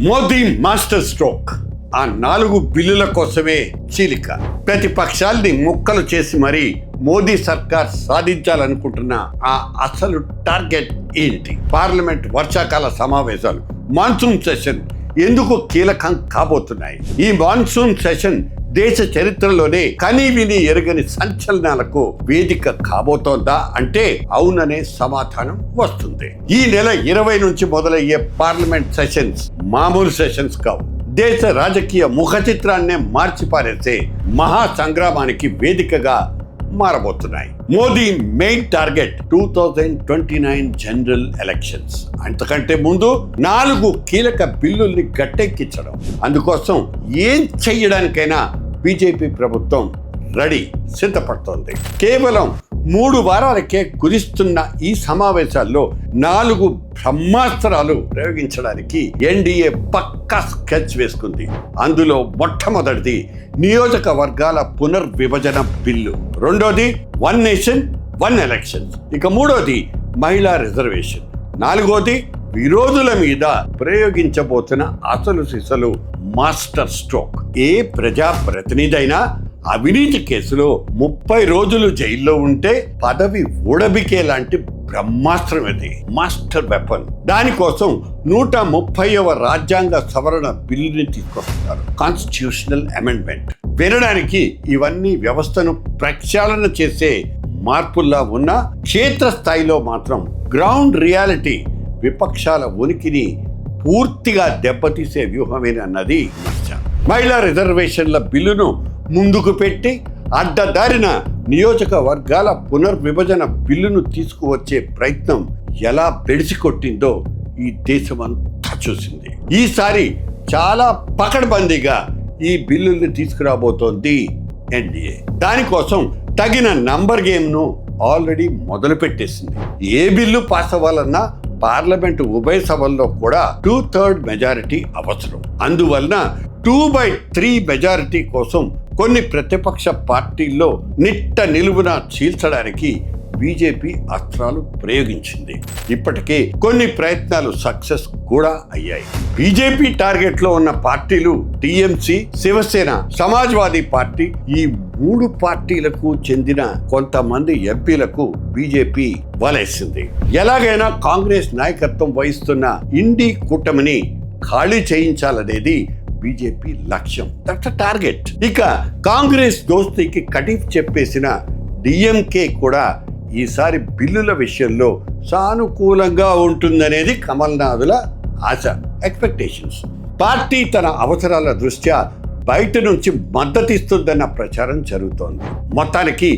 Modi master stroke. ఆ 4 బిల్లుల కోసమే చీలిక. ప్రతిపక్షాల్ని ముక్కలు చేసి మరీ మోదీ సర్కార్ సాధించాలనుకుంటున్న ఆ అసలు టార్గెట్ ఏంటి? పార్లమెంట్ వర్షాకాల సమావేశాలు, మాన్సూన్ సెషన్ ఎందుకు కీలకం కాబోతున్నాయి? ఈ మాన్సూన్ సెషన్ దేశ చరిత్రలోనే కనీవిని ఎరగని సంచలనాలకు వేదిక కాబోతోందా అంటే అవుననే సమాధానం వస్తుంది. ఈ నెల 20 నుంచి మొదలయ్యే పార్లమెంట్ సెషన్స్ మామూలు సెషన్స్ కావు. దేశ రాజకీయ ముఖ చిత్రాన్నే మార్చిపారేసే మహా సంగ్రామానికి వేదికగా మారబోతున్నాయి. Modi main target 2029 general elections. అంతకంటే ముందు 4 కీలక బిల్లుల్ని గట్టెక్కించడం. అందుకోసం ఏం చెయ్యడానికైనా బీజేపీ ప్రభుత్వం రెడీ, సిద్ధపడుతోంది. కేవలం 3 వారాలకే కుదిస్తున్న ఈ సమావేశాల్లో 4 బ్రహ్మాస్త్రాలు ప్రయోగించడానికి ఎన్డీఏ పక్కా స్కెచ్ వేసుకుంది. అందులో మొట్టమొదటిది నియోజకవర్గాల పునర్విభజన బిల్లు, రెండోది 1 నేషన్ 1 ఎలక్షన్, ఇక మూడోది మహిళా రిజర్వేషన్, 4వది విరోధుల మీద ప్రయోగించబోతున్న అసలు సిసలు మాస్టర్ స్ట్రోక్. ఏ ప్రజా ప్రతినిధైనా అవినీతి కేసులో 30 రోజులు జైల్లో ఉంటే పదవి ఊడబికే లాంటి బ్రహ్మాస్త్రం ఇది, మాస్టర్ వెపన్. దానికోసం 130వ రాజ్యాంగ సవరణ బిల్లుని తీసుకొస్తున్నారు, కాన్స్టిట్యూషనల్ అమెండ్మెంట్. వినడానికి ఇవన్నీ వ్యవస్థను ప్రక్షాళన చేసే మార్పుల్లా ఉన్న క్షేత్రస్థాయిలో మాత్రం గ్రౌండ్ రియాలిటీ విపక్షాల ఉనికిని పూర్తిగా దెబ్బతీసే వ్యూహమేనన్నది విమర్శ. మహిళా రిజర్వేషన్ల బిల్లును ముందుకు పెట్టి అడ్డదారిన నియోజకవర్గాల పునర్విభజన బిల్లును తీసుకువచ్చే ప్రయత్నం ఎలా బెడిసికొట్టిందో ఈ దేశమంతా చూసింది. ఈసారి చాలా పకడ్బందీగా ఈ బిల్లుల్ని తీసుకురాబోతోంది ఎన్డీఏ. దానికోసం తగిన నంబర్ గేమ్ను ఆల్రెడీ మొదలు పెట్టేసింది. ఏ బిల్లు పాస్ అవ్వాలన్నా పార్లమెంటు ఉభయ సభల్లో కూడా 2/3 మెజారిటీ అవసరం. అందువలన 2/3 మెజారిటీ కోసం కొన్ని ప్రతిపక్ష పార్టీల్లో నిట్ట నిలువున చీల్చడానికి బీజేపీ అస్త్రాలు ప్రయోగించింది. ఇప్పటికే కొన్ని ప్రయత్నాలు సక్సెస్ కూడా అయ్యాయి. బీజేపీ టార్గెట్ లో ఉన్న పార్టీలు టీఎంసీ, శివసేన, సమాజ్వాదీ పార్టీ. ఈ 3 పార్టీలకు చెందిన కొంతమంది ఎంపీలకు బీజేపీ వలేసింది. ఎలాగైనా కాంగ్రెస్ నాయకత్వం వహిస్తున్న ఇండీ కూటమిని ఖాళీ చేయించాలనేది బీజేపీ లక్ష్యం. That's target. ఇక కాంగ్రెస్ దోస్తీకి కటీఫ్ చెప్పేసిన డిఎంకే కూడా ఈసారి బిల్లుల విషయంలో సానుకూలంగా ఉంటుందనేది కమల్నాథుల ఆశ, ఎక్స్పెక్టేషన్స్. పార్టీ తన అవసరాల దృష్ట్యా బయట నుంచి మద్దతిస్తుందన్న ప్రచారం జరుగుతోంది. మొత్తానికి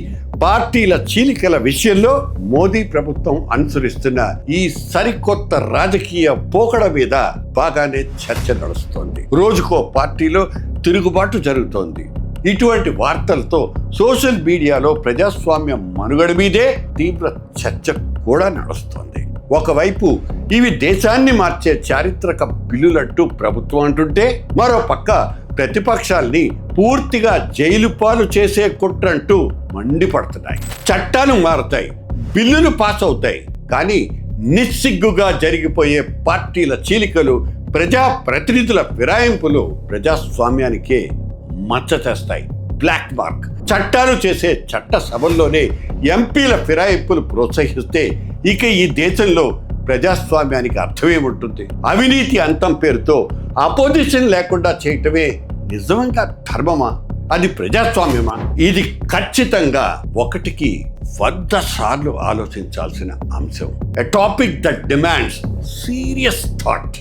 పార్టీల చీలికల విషయంలో మోదీ ప్రభుత్వం అనుసరిస్తున్న ఈ సరికొత్త రాజకీయ పోకడ మీద బాగానే చర్చ నడుస్తోంది. రోజుకో పార్టీలో తిరుగుబాటు జరుగుతోంది. ఇటువంటి వార్తలతో సోషల్ మీడియాలో ప్రజాస్వామ్య మనుగడ మీదే తీవ్ర చర్చ కూడా నడుస్తోంది. ఒకవైపు ఇవి దేశాన్ని మార్చే చారిత్రక బిల్లులంటూ ప్రభుత్వం అంటుంటే, మరో పక్క ప్రతిపక్షాల్ని పూర్తిగా జైలు పాలు చేసే కుట్రంటూ మండిపడుతున్నాయి. చట్టాలు మారుతాయి, బిల్లులు పాస్ అవుతాయి, కానీ నిస్సిగ్గుగా జరిగిపోయే పార్టీల చీలికలు, ప్రజా ప్రతినిధుల ఫిరాయింపులు ప్రజాస్వామ్యానికే మచ్చ చేస్తాయి, బ్లాక్ మార్క్. చట్టాలు చేసే చట్ట సభల్లోనే ఎంపీల ఫిరాయింపులు ప్రోత్సహిస్తే ఇక ఈ దేశంలో ప్రజాస్వామ్యానికి అర్థమేముంటుంది? అవినీతి అంతం పేరుతో అపోజిషన్ లేకుండా చేయటమే నిజంగా ధర్మమా? అది ప్రజాస్వామ్యమా? ఇది ఖచ్చితంగా 1కి 100 సార్లు ఆలోచించాల్సిన అంశం. ఎ topic that demands serious thought.